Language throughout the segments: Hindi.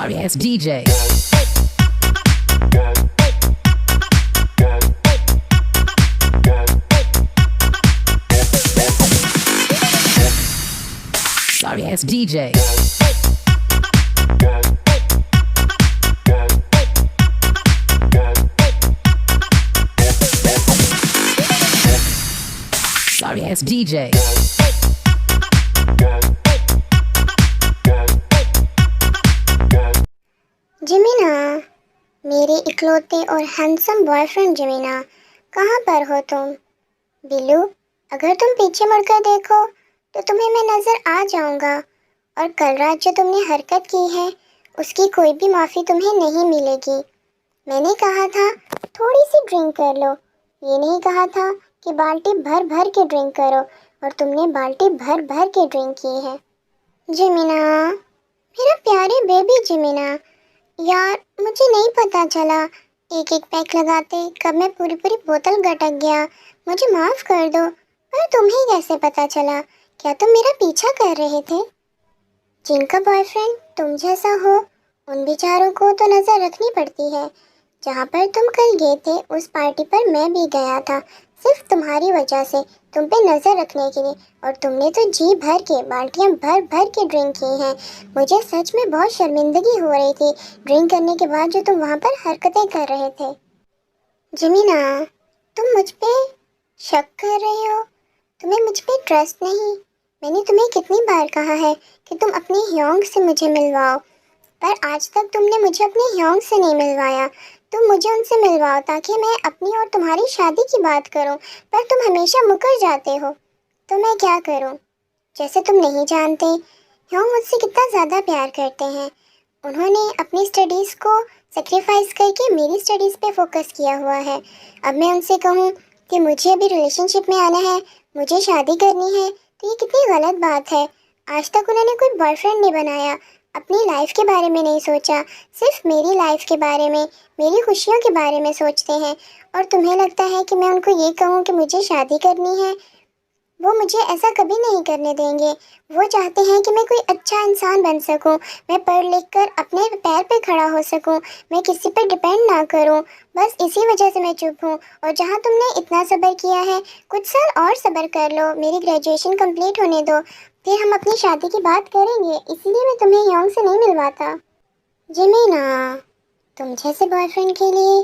Sorry ass DJ. Sorry ass DJ. Sorry ass DJ. जिमिना, मेरे इकलौते और हैंडसम बॉयफ्रेंड जिमिना, कहाँ पर हो तुम? बिल्लू, अगर तुम पीछे मुड़कर देखो तो तुम्हें मैं नज़र आ जाऊंगा और कल रात जो तुमने हरकत की है उसकी कोई भी माफ़ी तुम्हें नहीं मिलेगी। मैंने कहा था थोड़ी सी ड्रिंक कर लो, ये नहीं कहा था कि बाल्टी भर भर के ड्रिंक करो, और तुमने बाल्टी भर भर के ड्रिंक की है। जिमिना, मेरा प्यारे बेबी जिमिना, यार मुझे नहीं पता चला, एक एक पैक लगाते कब मैं पूरी पूरी बोतल गटक गया, मुझे माफ़ कर दो। पर तुम्हें कैसे पता चला? क्या तुम मेरा पीछा कर रहे थे? जिनका बॉयफ्रेंड तुम जैसा हो उन बेचारों को तो नज़र रखनी पड़ती है। जहाँ पर तुम कल गए थे उस पार्टी पर मैं भी गया था, सिर्फ तुम्हारी वजह से, तुम पे नज़र रखने के लिए, और तुमने तो जी भर के बाल्टियाँ भर भर के ड्रिंक की हैं। मुझे सच में बहुत शर्मिंदगी हो रही थी ड्रिंक करने के बाद जो तुम वहाँ पर हरकतें कर रहे थे। जिमिना, तुम मुझ पे शक कर रहे हो? तुम्हें मुझ पे ट्रस्ट नहीं? मैंने तुम्हें कितनी बार कहा है कि तुम अपने ह्योंग से मुझे मिलवाओ, पर आज तक तुमने मुझे अपने ह्योंग से नहीं मिलवाया। तुम मुझे उनसे मिलवाओ ताकि मैं अपनी और तुम्हारी शादी की बात करूं, पर तुम हमेशा मुकर जाते हो। तो मैं क्या करूं? जैसे तुम नहीं जानते, ह्योंग मुझसे कितना ज़्यादा प्यार करते हैं। उन्होंने अपनी स्टडीज़ को सेक्रीफाइस करके मेरी स्टडीज़ पे फोकस किया हुआ है। अब मैं उनसे कहूँ कि मुझे अभी रिलेशनशिप में आना है, मुझे शादी करनी है, तो ये कितनी गलत बात है। आज तक उन्होंने कोई बॉयफ्रेंड नहीं बनाया, अपनी लाइफ के बारे में नहीं सोचा, सिर्फ मेरी लाइफ के बारे में, मेरी खुशियों के बारे में सोचते हैं। और तुम्हें लगता है कि मैं उनको ये कहूँ कि मुझे शादी करनी है? वो मुझे ऐसा कभी नहीं करने देंगे। वो चाहते हैं कि मैं कोई अच्छा इंसान बन सकूं, मैं पढ़ लिख कर अपने पैर पे खड़ा हो सकूं, मैं किसी पर डिपेंड ना करूं। बस इसी वजह से मैं चुप हूं। और जहां तुमने इतना सब्र किया है, कुछ साल और सब्र कर लो, मेरी ग्रेजुएशन कंप्लीट होने दो, फिर हम अपनी शादी की बात करेंगे। इसीलिए मैं तुम्हें ह्योंग से नहीं मिलवाता। जिमिना, तुम जैसे बॉयफ्रेंड के लिए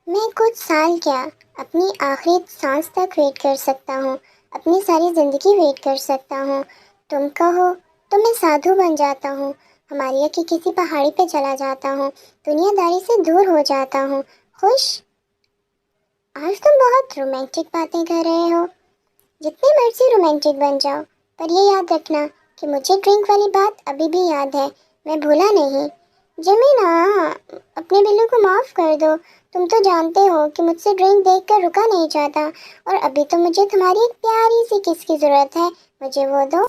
मैं कुछ साल क्या, अपनी आखिरी सांस तक वेट कर सकता हूँ, अपनी सारी ज़िंदगी वेट कर सकता हूँ। तुम कहो तो मैं साधु बन जाता हूँ, हिमालय की किसी पहाड़ी पे चला जाता हूँ, दुनियादारी से दूर हो जाता हूँ, खुश। आज तुम बहुत रोमांटिक बातें कर रहे हो, जितने मर्जी रोमांटिक बन जाओ, पर ये याद रखना कि मुझे ड्रिंक वाली बात अभी भी याद है, मैं भूला नहीं। जमीना, अपने बिल्लू को माफ़ कर दो। तुम तो जानते हो कि मुझसे ड्रिंक देखकर रुका नहीं जाता, और अभी तो मुझे तुम्हारी एक प्यारी सी किस की ज़रूरत है, मुझे वो दो।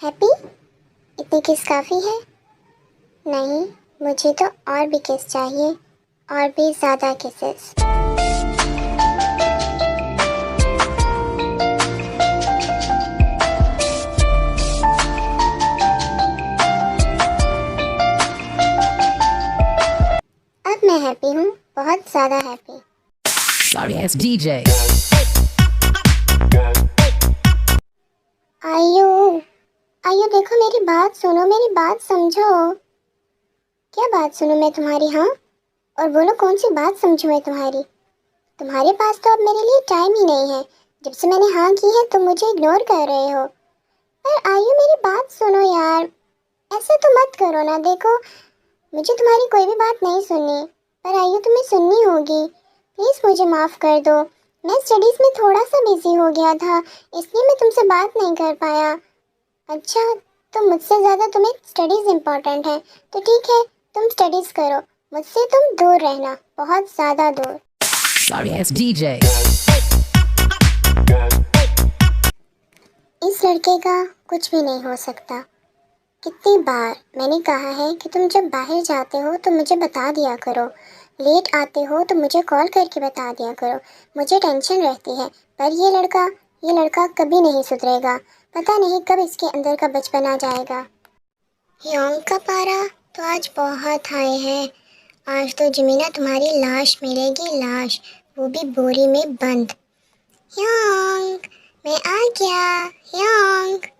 हैप्पी, इतनी किस काफ़ी है? नहीं, मुझे तो और भी किस चाहिए, और भी ज़्यादा किसेस। अब मैं हैप्पी हूँ, बहुत ज़्यादा हैप्पी। Sorry ass DJ. आयु, आयु देखो, मेरी बात सुनो, मेरी बात समझो। क्या बात सुनो मैं तुम्हारी? हाँ, और बोलो कौन सी बात समझूं मैं तुम्हारी? तुम्हारे पास तो अब मेरे लिए टाइम ही नहीं है। जब से मैंने हाँ की है तुम मुझे इग्नोर कर रहे हो। पर आयु मेरी बात सुनो यार, ऐसे तो मत करो ना। देखो, मुझे तुम्हारी कोई भी बात नहीं सुननी, पर आयु तुम्हें सुननी होगी। प्लीज़ मुझे माफ़ कर दो, मैं स्टडीज़ में थोड़ा सा बिजी हो गया था, इसलिए मैं तुमसे बात नहीं कर पाया। अच्छा, तो मुझसे ज़्यादा तुम्हें स्टडीज़ इम्पोर्टेंट है, तो ठीक है, तुम स्टडीज़ करो, मुझसे तुम दूर रहना, बहुत ज़्यादा दूर। Sorry ass DJ. इस लड़के का कुछ भी नहीं हो सकता। कितनी बार मैंने कहा है कि तुम जब बाहर जाते हो तो मुझे बता दिया करो, लेट आते हो तो मुझे कॉल करके बता दिया करो, मुझे टेंशन रहती है। पर ये लड़का ये लड़का कभी नहीं सुधरेगा। पता नहीं कब इसके अंदर का बचपन आ जाएगा। योंग का पारा तो आज बहुत हाई है। आज तो जमीना तुम्हारी लाश मिलेगी, लाश, वो भी बोरी में बंद। योंग, मैं आ गया। योंग।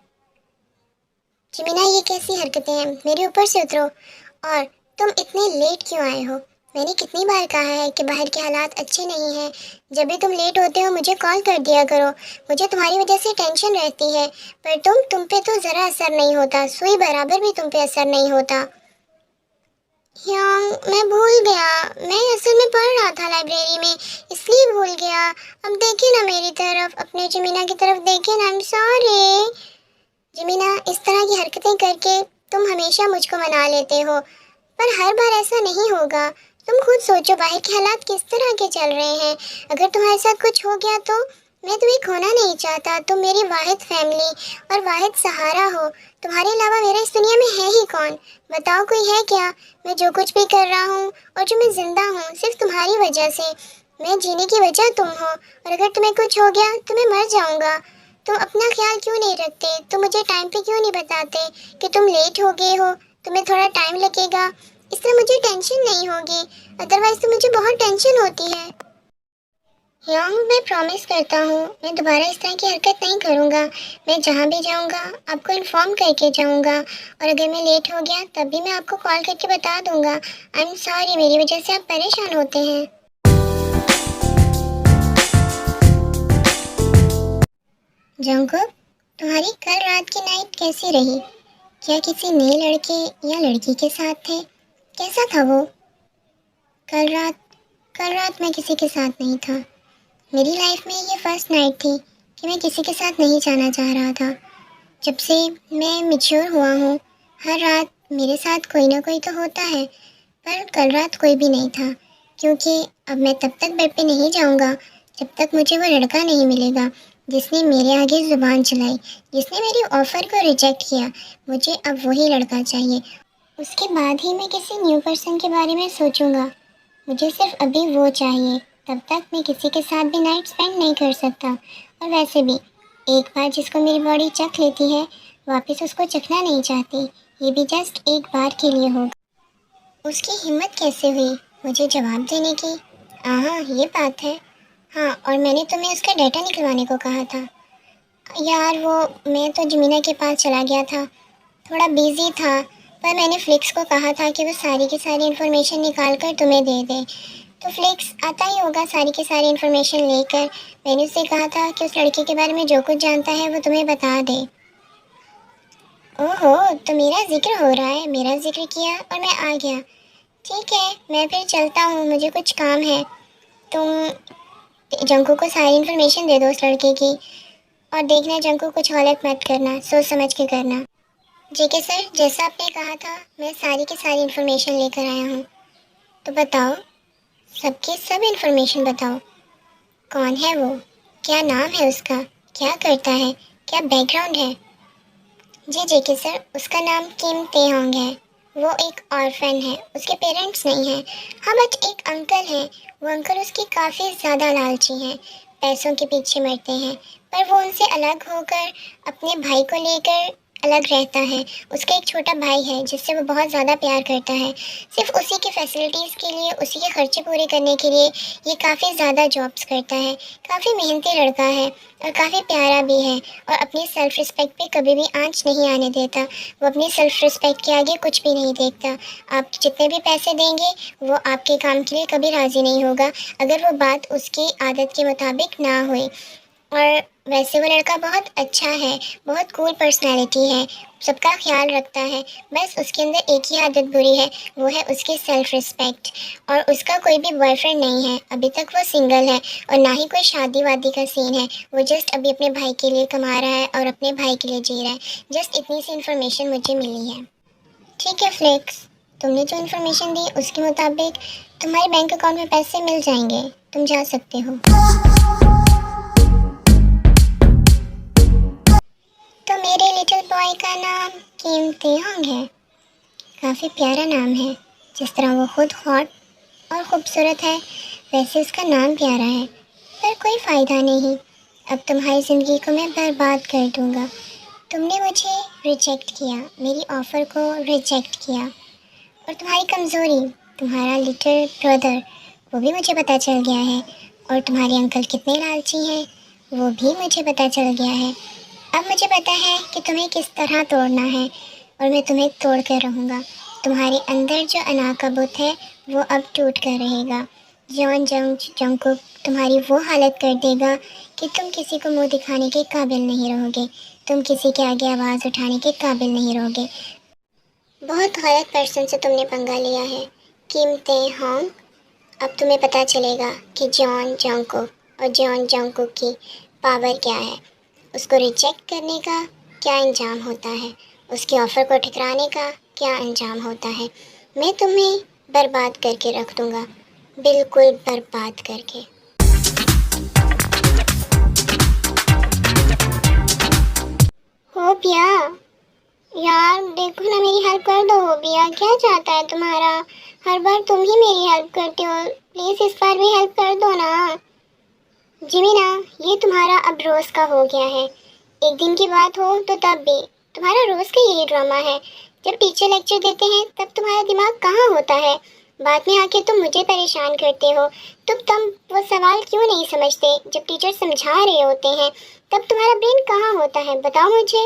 जमीना, ये कैसी हरकतें हैं? मेरे ऊपर से उतरो। और तुम इतने लेट क्यों आए हो? मैंने कितनी बार कहा है कि बाहर के हालात अच्छे नहीं हैं। जब भी तुम लेट होते हो मुझे कॉल कर दिया करो। मुझे तुम्हारी वजह से टेंशन रहती है, पर तुम पे तो ज़रा असर नहीं होता। सुई बराबर भी तुम पे असर नहीं होता। योंग, मैं भूल गया। मैं असल में पढ़ रहा था लाइब्रेरी में, इसलिए भूल गया। अब देखिए ना मेरी तरफ, अपने जमीना की तरफ देखिए ना। I am sorry. जमीना, इस तरह की हरकतें करके तुम हमेशा मुझको मना लेते हो, पर हर बार ऐसा नहीं होगा। तुम खुद सोचो बाहर के हालात किस तरह के चल रहे हैं। अगर तुम्हारे साथ कुछ हो गया तो मैं तुम्हें खोना नहीं चाहता। तुम मेरी वाहिद फैमिली और वाहिद सहारा हो। तुम्हारे अलावा मेरा इस दुनिया में है ही कौन? बताओ, कोई है क्या? मैं जो कुछ भी कर रहा हूँ और जो मैं जिंदा हूँ सिर्फ तुम्हारी वजह से। मैं जीने की वजह तुम हो, और अगर तुम्हें कुछ हो गया तो मैं मर जाऊँगा। तुम अपना ख्याल क्यों नहीं रखते? तुम मुझे टाइम पे क्यों नहीं बताते कि तुम लेट हो गए हो, तुम्हें थोड़ा टाइम लगेगा? इससे मुझे टेंशन नहीं होगी, अदरवाइज तो मुझे बहुत टेंशन होती है। योंग, मैं प्रॉमिस करता हूँ मैं दोबारा इस तरह की हरकत नहीं करूँगा। मैं जहाँ भी जाऊँगा आपको इन्फॉर्म करके जाऊँगा, और अगर मैं लेट हो गया तब भी मैं आपको कॉल करके बता दूँगा। आई एम सॉरी, मेरी वजह से आप परेशान होते हैं। जंगकुक, तुम्हारी कल रात की नाइट कैसी रही? क्या किसी नए लड़के या लड़की के साथ थे? कैसा था वो? कल रात मैं किसी के साथ नहीं था। मेरी लाइफ में ये फर्स्ट नाइट थी कि मैं किसी के साथ नहीं जाना चाह रहा था। जब से मैं मैच्योर हुआ हूँ, हर रात मेरे साथ कोई ना कोई तो होता है, पर कल रात कोई भी नहीं था। क्योंकि अब मैं तब तक बेड पे नहीं जाऊँगा जब तक मुझे वो लड़का नहीं मिलेगा जिसने मेरे आगे ज़ुबान चलाई, जिसने मेरी ऑफ़र को रिजेक्ट किया। मुझे अब वही लड़का चाहिए। उसके बाद ही मैं किसी न्यू पर्सन के बारे में सोचूंगा। मुझे सिर्फ अभी वो चाहिए। तब तक मैं किसी के साथ भी नाइट स्पेंड नहीं कर सकता। और वैसे भी एक बार जिसको मेरी बॉडी चख लेती है, वापस उसको चखना नहीं चाहती। ये भी जस्ट एक बार के लिए होगा। उसकी हिम्मत कैसे हुई मुझे जवाब देने की? हाँ, ये बात है। हाँ, और मैंने तुम्हें उसका डाटा निकलवाने को कहा था। यार, वो मैं तो जमीना के पास चला गया था, थोड़ा बिजी था। पर मैंने फ्लिक्स को कहा था कि वो सारी की सारी इन्फॉर्मेशन निकाल कर तुम्हें दे दे। तो फ्लिक्स आता ही होगा सारी की सारी इन्फॉर्मेशन लेकर। मैंने उससे कहा था कि उस लड़के के बारे में जो कुछ जानता है वो तुम्हें बता दे। ओहो, तो मेरा जिक्र हो रहा है। मेरा जिक्र किया और मैं आ गया। ठीक है, मैं फिर चलता हूँ, मुझे कुछ काम है। तुम जंकू को सारी इन्फॉर्मेशन दे दो उस लड़के की, और देखना जंकू कुछ गलत मत करना, सोच समझ के करना। ठीक है सर, जैसा आपने कहा था मैं सारी की सारी इन्फॉर्मेशन लेकर आया हूँ। तो बताओ, सबकी सब इन्फॉर्मेशन बताओ। कौन है वो? क्या नाम है उसका? क्या करता है? क्या बैकग्राउंड है? जी जेके सर, उसका नाम किम तेहोंग है। वो एक ऑर्फन है, उसके पेरेंट्स नहीं हैं। हाँ, बट एक अंकल हैं। वो अंकल उसके काफ़ी ज़्यादा लालची हैं, पैसों के पीछे मरते हैं। पर वो उनसे अलग होकर अपने भाई को लेकर अलग रहता है। उसका एक छोटा भाई है जिससे वो बहुत ज़्यादा प्यार करता है। सिर्फ उसी के फैसिलिटीज़ के लिए, उसी के खर्चे पूरे करने के लिए ये काफ़ी ज़्यादा जॉब्स करता है। काफ़ी मेहनती लड़का है और काफ़ी प्यारा भी है, और अपनी सेल्फ रिस्पेक्ट पे कभी भी आंच नहीं आने देता। वो अपनी सेल्फ रिस्पेक्ट के आगे कुछ भी नहीं देखता। आप जितने भी पैसे देंगे वो आपके काम के लिए कभी राज़ी नहीं होगा, अगर वो बात उसकी आदत के मुताबिक ना हुई। और वैसे वो लड़का बहुत अच्छा है, बहुत कूल पर्सनैलिटी है, सबका ख्याल रखता है। बस उसके अंदर एक ही आदत बुरी है, वो है उसकी सेल्फ रिस्पेक्ट। और उसका कोई भी बॉयफ्रेंड नहीं है, अभी तक वो सिंगल है, और ना ही कोई शादी वादी का सीन है। वो जस्ट अभी अपने भाई के लिए कमा रहा है और अपने भाई के लिए जी रहा है। जस्ट इतनी सी इन्फॉर्मेशन मुझे मिली है। ठीक है फ्लेक्स, तुमने जो इन्फॉर्मेशन दी उसके मुताबिक तुम्हारे बैंक अकाउंट में पैसे मिल जाएंगे, तुम जा सकते हो। तो मेरे लिटिल बॉय का नाम किम तेहोंग है। काफ़ी प्यारा नाम है। जिस तरह वो खुद हॉट और ख़ूबसूरत है, वैसे उसका नाम प्यारा है। पर कोई फ़ायदा नहीं, अब तुम्हारी ज़िंदगी को मैं बर्बाद कर दूँगा। तुमने मुझे रिजेक्ट किया, मेरी ऑफ़र को रिजेक्ट किया, और तुम्हारी कमज़ोरी, तुम्हारा लिटिल ब्रदर, वो भी मुझे पता चल गया है, और तुम्हारे अंकल कितने लालची हैं वो भी मुझे पता चल गया है। अब मुझे पता है कि तुम्हें किस तरह तोड़ना है, और मैं तुम्हें तोड़ कर रहूँगा। तुम्हारे अंदर जो अना का बुत है वो अब टूट कर रहेगा। जंगकुक तुम्हारी वो हालत कर देगा कि तुम किसी को मुंह दिखाने के काबिल नहीं रहोगे, तुम किसी के आगे आवाज़ उठाने के काबिल नहीं रहोगे। बहुत गलत पर्सन से तुमने पंगा लिया है किम ते-होंग। अब तुम्हें पता चलेगा कि जॉन जंगकुक और जॉन जंगकुक की पावर क्या है, उसको रिजेक्ट करने का क्या अंजाम होता है, उसकी ऑफ़र को ठुकराने का क्या अंजाम होता है। मैं तुम्हें बर्बाद करके रख दूँगा, बिल्कुल बर्बाद करके। होपिया, यार देखो ना, मेरी हेल्प कर दो। होपिया, क्या चाहता है तुम्हारा? हर बार तुम ही मेरी हेल्प करते हो, प्लीज़ इस बार भी हेल्प कर दो ना। जिमीना, ये तुम्हारा अब रोज़ का हो गया है। एक दिन की बात हो तो तब भी तुम्हारा रोज़ का यही ड्रामा है। जब टीचर लेक्चर देते हैं तब तुम्हारा दिमाग कहाँ होता है, बाद में आके तुम मुझे परेशान करते हो। तुम वो सवाल क्यों नहीं समझते जब टीचर समझा रहे होते हैं, तब तुम्हारा ब्रेन कहाँ होता है, बताओ मुझे।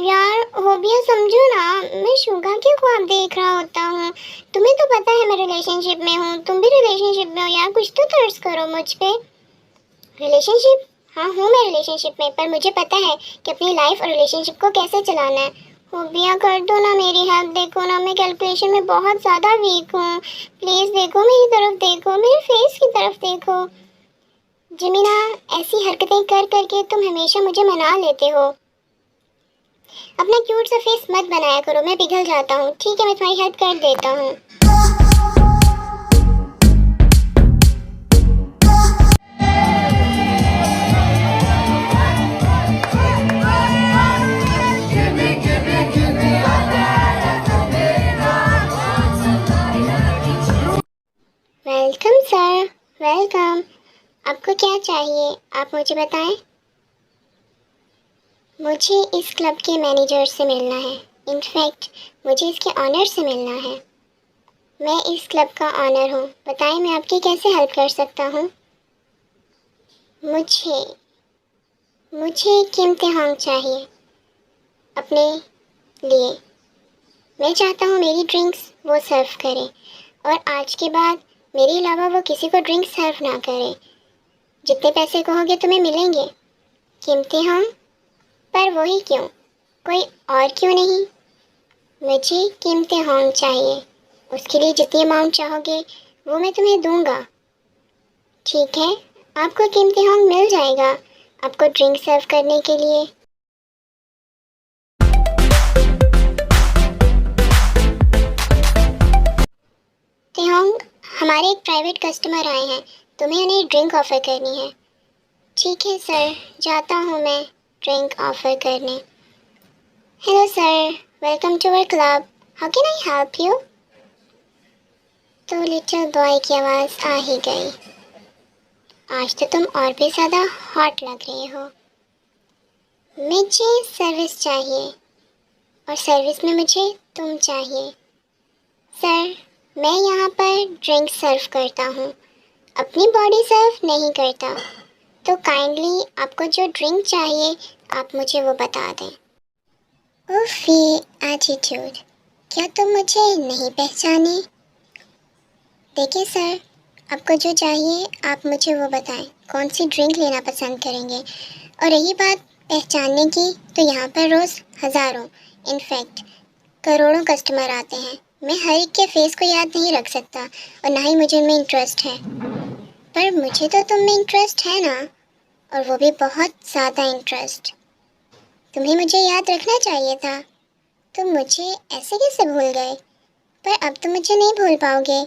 यार होबिया, समझो ना, मैं शुगा के ख्वाब देख रहा होता हूँ। तुम्हें तो पता है मैं रिलेशनशिप में हूँ, तुम भी रिलेशनशिप में हो। यार कुछ तो तर्स करो मुझ पे। रिलेशनशिप? हाँ हूँ मैं रिलेशनशिप में, पर मुझे पता है कि अपनी लाइफ और रिलेशनशिप को कैसे चलाना है। होबिया, कर दो ना मेरी हेल्प। देखो ना, मैं कैलकुलेशन में बहुत ज़्यादा वीक हूँ। प्लीज़ देखो मेरी तरफ, देखो मेरे फेस की तरफ देखो। जिमीना, ऐसी हरकतें कर करके तुम हमेशा मुझे मना लेते हो। अपना क्यूट सा फेस मत बनाया करो, मैं पिघल जाता हूँ। ठीक है, मैं तुम्हारी हेल्प कर देता हूँ। Welcome sir, welcome. आपको क्या चाहिए, आप मुझे बताएं। मुझे इस क्लब के मैनेजर से मिलना है। इनफैक्ट मुझे इसके ऑनर से मिलना है। मैं इस क्लब का ऑनर हूँ। बताएं मैं आपकी कैसे हेल्प कर सकता हूँ। मुझे मुझे किम ते-होंग चाहिए अपने लिए। मैं चाहता हूँ मेरी ड्रिंक्स वो सर्व करे, और आज के बाद मेरे अलावा वो किसी को ड्रिंक सर्व ना करे। जितने पैसे कहोगे तुम्हें मिलेंगे। किम ते-होंग, पर वही क्यों, कोई और क्यों नहीं। मुझे किम ते-होंग चाहिए। उसके लिए जितनी अमाउंट चाहोगे वो मैं तुम्हें दूंगा। ठीक है, आपको किम ते-होंग मिल जाएगा आपको ड्रिंक सर्व करने के लिए। ते-होंग, हमारे एक प्राइवेट कस्टमर आए हैं, तुम्हें उन्हें ड्रिंक ऑफ़र करनी है। ठीक है सर, जाता हूँ मैं ड्रिंक ऑफ़र करने। Hello sir, welcome to our club, how can I help you. तो लिटिल बॉय की आवाज़ आ ही गई। आज तो तुम और भी ज़्यादा हॉट लग रहे हो। मुझे सर्विस चाहिए, और सर्विस में मुझे तुम चाहिए। सर, मैं यहाँ पर ड्रिंक सर्व करता हूँ, अपनी बॉडी सर्व नहीं करता। तो काइंडली आपको जो ड्रिंक चाहिए आप मुझे वो बता दें। उफ, ये एटीट्यूड, क्या तुम मुझे नहीं पहचाने। देखिए सर, आपको जो चाहिए आप मुझे वो बताएं, कौन सी ड्रिंक लेना पसंद करेंगे। और रही बात पहचानने की, तो यहाँ पर रोज़ हज़ारों, इनफैक्ट करोड़ों कस्टमर आते हैं। मैं हर एक के फेस को याद नहीं रख सकता, और ना ही मुझे उनमें इंटरेस्ट है। पर मुझे तो तुम में इंटरेस्ट है ना, और वो भी बहुत ज़्यादा इंटरेस्ट। तुम्हें मुझे याद रखना चाहिए था। तुम मुझे ऐसे कैसे भूल गए। पर अब तुम मुझे नहीं भूल पाओगे,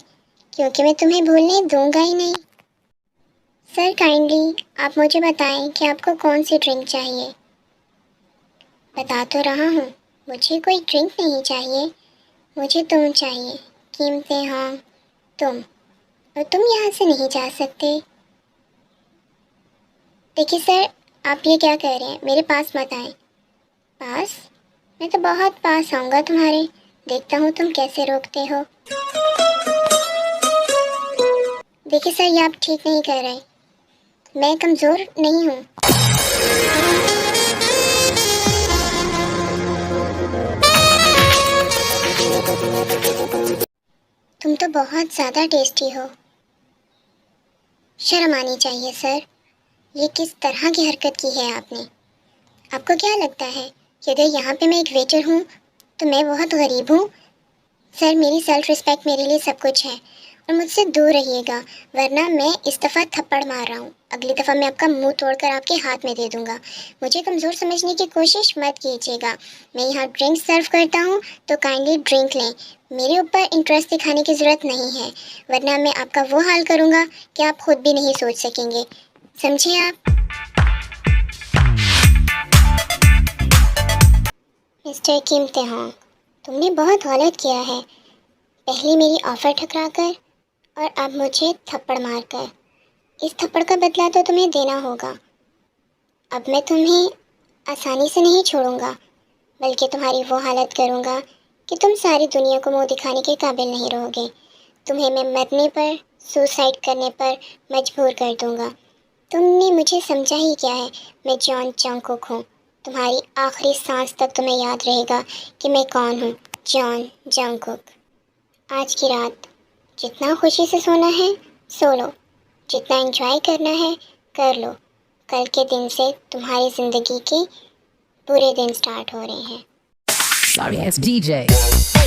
क्योंकि मैं तुम्हें भूलने दूंगा ही नहीं। सर, काइंडली आप मुझे बताएं कि आपको कौन सी ड्रिंक चाहिए। बता तो रहा हूँ, मुझे कोई ड्रिंक नहीं चाहिए, मुझे तुम चाहिए। किम ते-होंग, तुम, और तुम यहाँ से नहीं जा सकते। देखिए सर, आप ये क्या कह रहे हैं? मेरे पास मत आए। पास? मैं तो बहुत पास आऊँगा तुम्हारे। देखता हूँ तुम कैसे रोकते हो। देखिए सर, ये आप ठीक नहीं कर रहे। मैं कमज़ोर नहीं हूँ। तुम तो बहुत ज़्यादा टेस्टी हो। शर्म आनी चाहिए सर। ये किस तरह की हरकत की है आपने? आपको क्या लगता है कि अगर यहाँ पे मैं एक वेटर हूँ तो मैं बहुत गरीब हूँ? सर, मेरी सेल्फ रिस्पेक्ट मेरे लिए सब कुछ है और मुझसे दूर रहिएगा, वरना मैं इस दफ़ा थप्पड़ मार रहा हूँ। अगली दफ़ा मैं आपका मुंह तोड़कर आपके हाथ में दे दूँगा। मुझे कमज़ोर समझने की कोशिश मत कीजिएगा। मैं यहाँ ड्रिंक सर्व करता हूँ तो काइंडली ड्रिंक लें। मेरे ऊपर इंटरेस्ट दिखाने की ज़रूरत नहीं है, वरना मैं आपका वो हाल करूँगा कि आप खुद भी नहीं सोच सकेंगे। समझे आप? मिस्टर कीमते होंग, तुमने बहुत गलत किया है। पहले मेरी ऑफ़र ठुकराकर और अब मुझे थप्पड़ मारकर। इस थप्पड़ का बदला तो तुम्हें देना होगा। अब मैं तुम्हें आसानी से नहीं छोड़ूंगा, बल्कि तुम्हारी वो हालत करूंगा कि तुम सारी दुनिया को मुंह दिखाने के काबिल नहीं रहोगे। तुम्हें मैं मरने पर, सुसाइड करने पर मजबूर कर दूंगा। तुमने मुझे समझा ही क्या है? मैं जॉन जंगकुक हूँ। तुम्हारी आखिरी सांस तक तुम्हें याद रहेगा कि मैं कौन हूँ। John Jungkook. आज की रात जितना खुशी से सोना है सो लो, जितना एंजॉय करना है कर लो। कल के दिन से तुम्हारी ज़िंदगी के बुरे दिन स्टार्ट हो रहे हैं। Sorry ass DJ.